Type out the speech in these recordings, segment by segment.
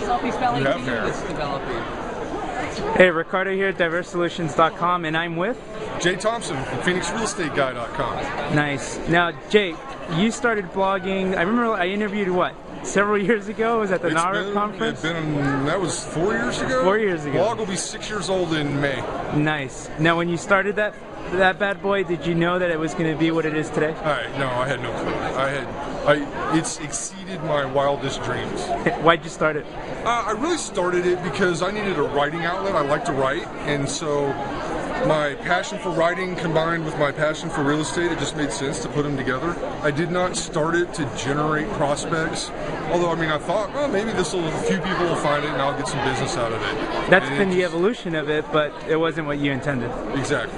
You have hair. Hey, Ricardo here at diversesolutions.com, and I'm with Jay Thompson from PhoenixRealEstateGuy.com. Nice. Now, Jay, you started blogging. I remember I interviewed several years ago. It was at the NARA conference. That was 4 years ago. 4 years ago. Blog will be 6 years old in May. Nice. Now, when you started that bad boy, did you know that it was going to be what it is today? No, I had no clue. It's exceeded my wildest dreams. Why'd you start it? I really started it because I needed a writing outlet. I like to write, and so my passion for writing combined with my passion for real estate, it just made sense to put them together. I did not start it to generate prospects, although I thought, well, maybe a few people will find it and I'll get some business out of it. That's been the evolution of it, but it wasn't what you intended. Exactly.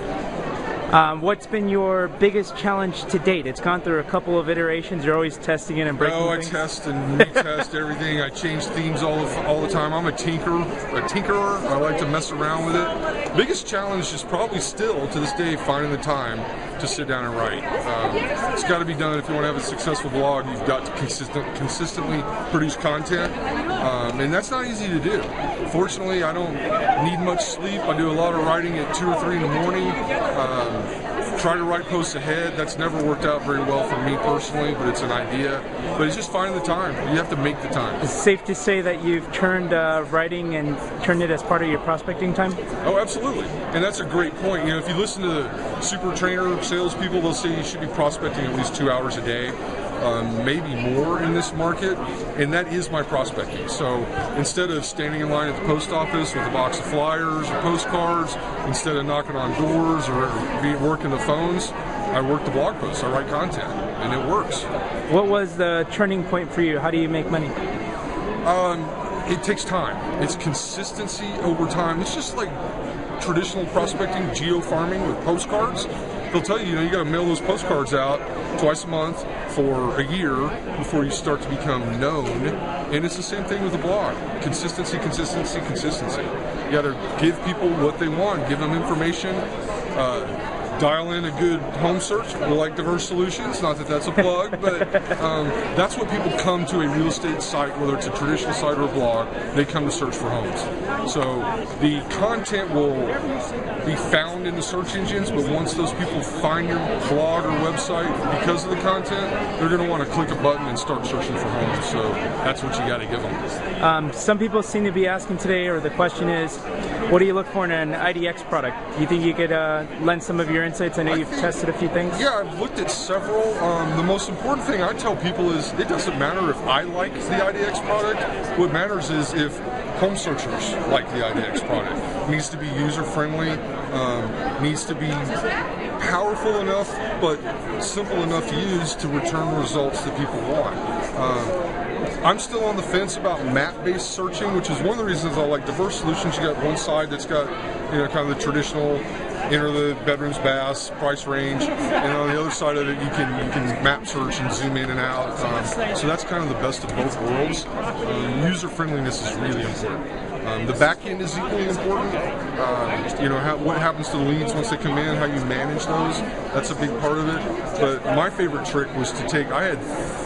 What's been your biggest challenge to date? It's gone through a couple of iterations. You're always testing it and breaking things. I test and retest everything. I change themes all the time. I'm a tinkerer. I like to mess around with it. Biggest challenge is probably still, to this day, finding the time to sit down and write. It's got to be done if you want to have a successful blog. You've got to consistently produce content, and that's not easy to do. Fortunately, I don't need much sleep. I do a lot of writing at 2 or 3 in the morning. Try to write posts ahead. That's never worked out very well for me personally, but it's an idea. But it's just finding the time. You have to make the time. It's safe to say that you've turned writing and turned it as part of your prospecting time? Oh, absolutely. And that's a great point. You know, if you listen to the super trainer salespeople, they'll say you should be prospecting at least 2 hours a day. Maybe more in this market, and that is my prospecting. So instead of standing in line at the post office with a box of flyers or postcards, instead of knocking on doors or working the phones, I work the blog posts, I write content, and it works. What was the turning point for you? How do you make money? It takes time. It's consistency over time. It's just like traditional prospecting, geo-farming with postcards. They'll tell you, you got to mail those postcards out twice a month for a year before you start to become known. And it's the same thing with the blog. Consistency, consistency, consistency. You got to give people what they want, give them information, dial in a good home search. We like Diverse Solutions, not that that's a plug, but that's what people come to a real estate site, whether it's a traditional site or a blog, they come to search for homes. So the content will be found in the search engines, but once those people find your blog or website because of the content, they're going to want to click a button and start searching for homes. So that's what you got to give them. Some people seem to be asking today, or the question is, what do you look for in an IDX product? Do you think you could lend some of your insights? I know you've tested a few things. Yeah, I've looked at several. The most important thing I tell people is it doesn't matter if I like the IDX product. What matters is if home searchers like the IDX product. It needs to be user-friendly, needs to be powerful enough, but simple enough to use to return results that people want. I'm still on the fence about map-based searching, which is one of the reasons I like Diverse Solutions. You got one side that's got, kind of the traditional enter the bedrooms, baths, price range, and on the other side of it, you can map search and zoom in and out. So that's kind of the best of both worlds. User friendliness is really important. The back end is equally important. What happens to the leads once they come in, how you manage those, that's a big part of it. But my favorite trick was I had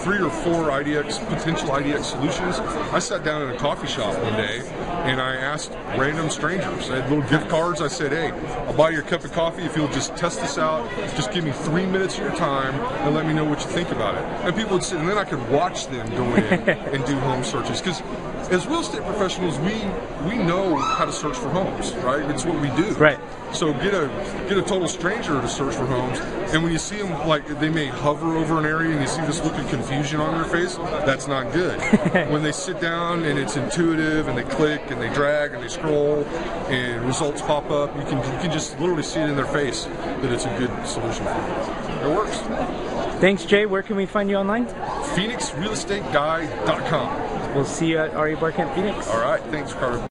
3 or 4 potential IDX solutions. I sat down in a coffee shop one day and I asked random strangers. I had little gift cards. I said, hey, I'll buy you a cup of coffee if you'll just test this out. Just give me 3 minutes of your time and let me know what you think about it. And people would sit, and then I could watch them go in and do home searches. Because as real estate professionals, we know how to search for homes, right? It's what we do. Right. So get a total stranger to search for homes, and when you see them, like they may hover over an area and you see this look of confusion on their face, that's not good. When they sit down and it's intuitive and they click and they drag and they scroll and results pop up, you can just literally see it in their face that it's a good solution for them. It works. Thanks, Jay. Where can we find you online? PhoenixRealEstateGuy.com. We'll see you at RE Barcamp Phoenix. All right. Thanks, Carter.